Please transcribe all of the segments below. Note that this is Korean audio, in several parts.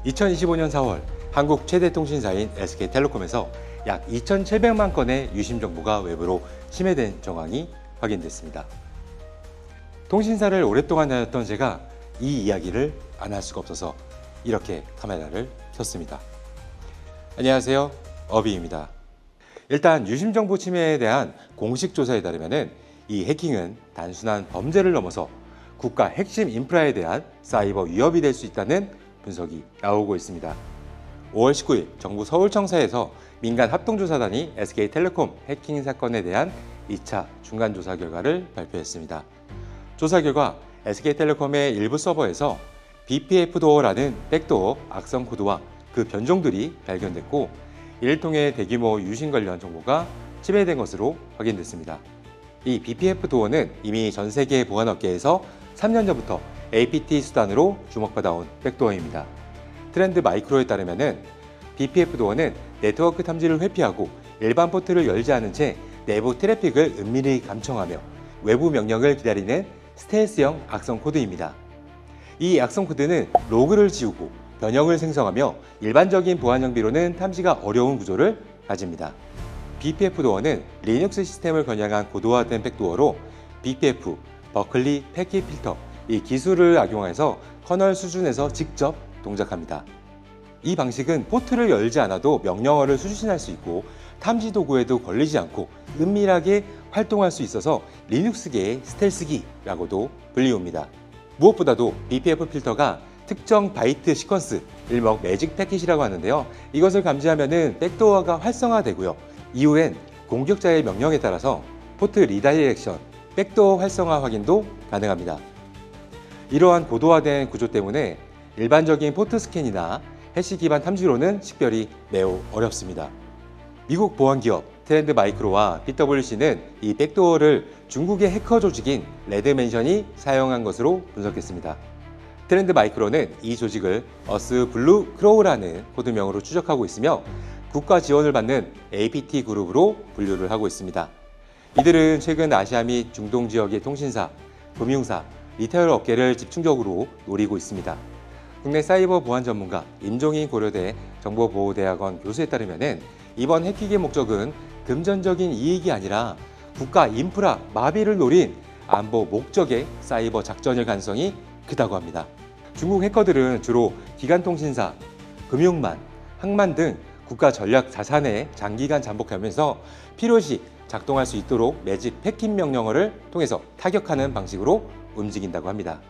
2025년 4월 한국 최대 통신사인 SK텔레콤에서 약 2,700만 건의 유심 정보가 외부로 침해된 정황이 확인됐습니다. 통신사를 오랫동안 다녔던 제가 이 이야기를 안 할 수가 없어서 이렇게 카메라를 켰습니다. 안녕하세요, 어비입니다. 일단 유심 정보 침해에 대한 공식 조사에 따르면 이 해킹은 단순한 범죄를 넘어서 국가 핵심 인프라에 대한 사이버 위협이 될 수 있다는 분석이 나오고 있습니다. 5월 19일 정부 서울청사에서 민간 합동조사단이 SK텔레콤 해킹 사건에 대한 2차 중간조사 결과를 발표했습니다. 조사 결과 SK텔레콤의 일부 서버에서 BPF도어라는 백도어 악성 코드와 그 변종들이 발견됐고, 이를 통해 대규모 유심 관련 정보가 침해된 것으로 확인됐습니다. 이 BPF도어는 이미 전 세계 보안업계에서 3년 전부터 APT 수단으로 주목받아온 백도어입니다. 트렌드 마이크로에 따르면 BPF도어는 네트워크 탐지를 회피하고 일반 포트를 열지 않은 채 내부 트래픽을 은밀히 감청하며 외부 명령을 기다리는 스텔스형 악성 코드입니다. 이 악성 코드는 로그를 지우고 변형을 생성하며 일반적인 보안 장비로는 탐지가 어려운 구조를 가집니다. BPF도어는 리눅스 시스템을 겨냥한 고도화된 백도어로 BPF, 버클리 패킷 필터, 이 기술을 악용해서 커널 수준에서 직접 동작합니다. 이 방식은 포트를 열지 않아도 명령어를 수신할 수 있고 탐지 도구에도 걸리지 않고 은밀하게 활동할 수 있어서 리눅스계의 스텔스기라고도 불리웁니다. 무엇보다도 BPF 필터가 특정 바이트 시퀀스, 일명 매직 패킷이라고 하는데요. 이것을 감지하면 백도어가 활성화되고요. 이후엔 공격자의 명령에 따라서 포트 리다이렉션, 백도어 활성화 확인도 가능합니다. 이러한 고도화된 구조 때문에 일반적인 포트 스캔이나 해시 기반 탐지로는 식별이 매우 어렵습니다. 미국 보안기업 트렌드 마이크로와 PwC는 이 백도어를 중국의 해커 조직인 레드맨션이 사용한 것으로 분석했습니다. 트렌드 마이크로는 이 조직을 어스 블루 크로우라는 코드명으로 추적하고 있으며 국가 지원을 받는 APT 그룹으로 분류를 하고 있습니다. 이들은 최근 아시아 및 중동 지역의 통신사, 금융사, 리테일 업계를 집중적으로 노리고 있습니다. 국내 사이버 보안 전문가 임종인 고려대 정보보호대학원 교수에 따르면 이번 해킹의 목적은 금전적인 이익이 아니라 국가 인프라 마비를 노린 안보 목적의 사이버 작전일 가능성이 크다고 합니다. 중국 해커들은 주로 기간통신사, 금융망, 항만 등 국가 전략 자산에 장기간 잠복하면서 필요시 작동할 수 있도록 매직 패킷 명령어를 통해서 타격하는 방식으로 움직인다고 합니다.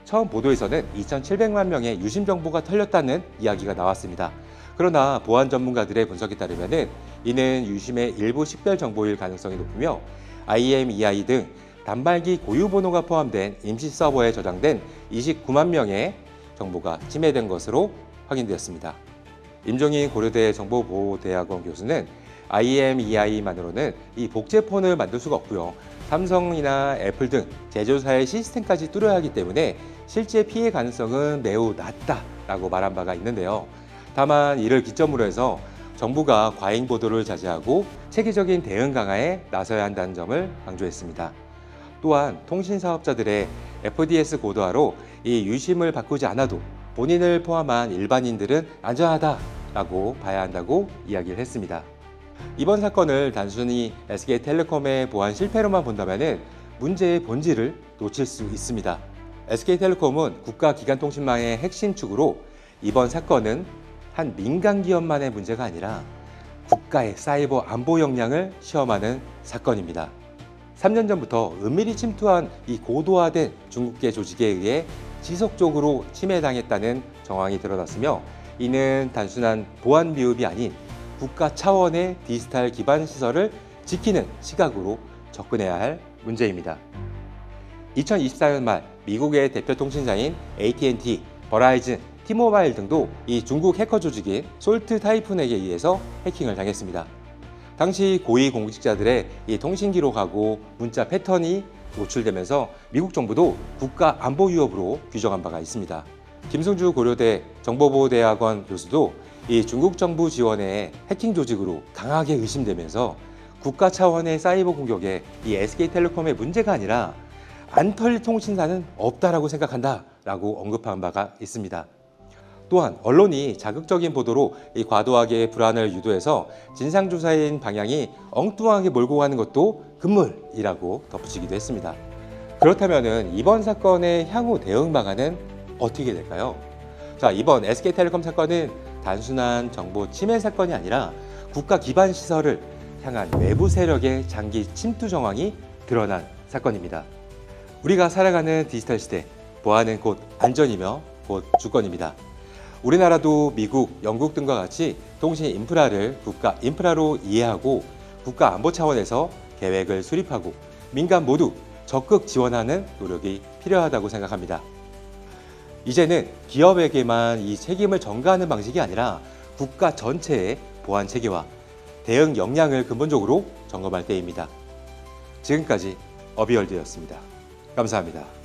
처음 보도에서는 2,700만 명의 유심 정보가 털렸다는 이야기가 나왔습니다. 그러나 보안 전문가들의 분석에 따르면 이는 유심의 일부 식별 정보일 가능성이 높으며 IMEI 등 단말기 고유 번호가 포함된 임시 서버에 저장된 29만 명의 정보가 침해된 것으로 확인되었습니다. 임종인 고려대 정보보호대학원 교수는 IMEI만으로는 이 복제폰을 만들 수가 없고요. 삼성이나 애플 등 제조사의 시스템까지 뚫어야 하기 때문에 실제 피해 가능성은 매우 낮다라고 말한 바가 있는데요. 다만 이를 기점으로 해서 정부가 과잉 보도를 자제하고 체계적인 대응 강화에 나서야 한다는 점을 강조했습니다. 또한 통신사업자들의 FDS 고도화로 이 유심을 바꾸지 않아도 본인을 포함한 일반인들은 안전하다라고 봐야 한다고 이야기를 했습니다. 이번 사건을 단순히 SK텔레콤의 보안 실패로만 본다면 문제의 본질을 놓칠 수 있습니다. SK텔레콤은 국가기관통신망의 핵심 축으로 이번 사건은 한 민간 기업만의 문제가 아니라 국가의 사이버 안보 역량을 시험하는 사건입니다. 3년 전부터 은밀히 침투한 이 고도화된 중국계 조직에 의해 지속적으로 침해당했다는 정황이 드러났으며, 이는 단순한 보안 미흡이 아닌 국가 차원의 디지털 기반 시설을 지키는 시각으로 접근해야 할 문제입니다. 2024년 말 미국의 대표 통신사인 AT&T, 버라이즌, T모바일 등도 이 중국 해커 조직인 솔트 타이푼에게 의해서 해킹을 당했습니다. 당시 고위 공직자들의 이 통신 기록하고 문자 패턴이 노출되면서 미국 정부도 국가 안보 위협으로 규정한 바가 있습니다. 김승주 고려대 정보보호대학원 교수도 이 중국 정부 지원의 해킹 조직으로 강하게 의심되면서 국가 차원의 사이버 공격에 이 SK텔레콤의 문제가 아니라 안 털릴 통신사는 없다라고 생각한다라고 언급한 바가 있습니다. 또한 언론이 자극적인 보도로 이 과도하게 불안을 유도해서 진상조사인 방향이 엉뚱하게 몰고 가는 것도 금물이라고 덧붙이기도 했습니다. 그렇다면 이번 사건의 향후 대응 방안은 어떻게 될까요? 자, 이번 SK텔레콤 사건은 단순한 정보 침해 사건이 아니라 국가 기반 시설을 향한 외부 세력의 장기 침투 정황이 드러난 사건입니다. 우리가 살아가는 디지털 시대, 보안은 곧 안전이며 곧 주권입니다. 우리나라도 미국, 영국 등과 같이 통신 인프라를 국가 인프라로 이해하고 국가 안보 차원에서 계획을 수립하고 민간 모두 적극 지원하는 노력이 필요하다고 생각합니다. 이제는 기업에게만 이 책임을 전가하는 방식이 아니라 국가 전체의 보안 체계와 대응 역량을 근본적으로 점검할 때입니다. 지금까지 어비월드였습니다. 감사합니다.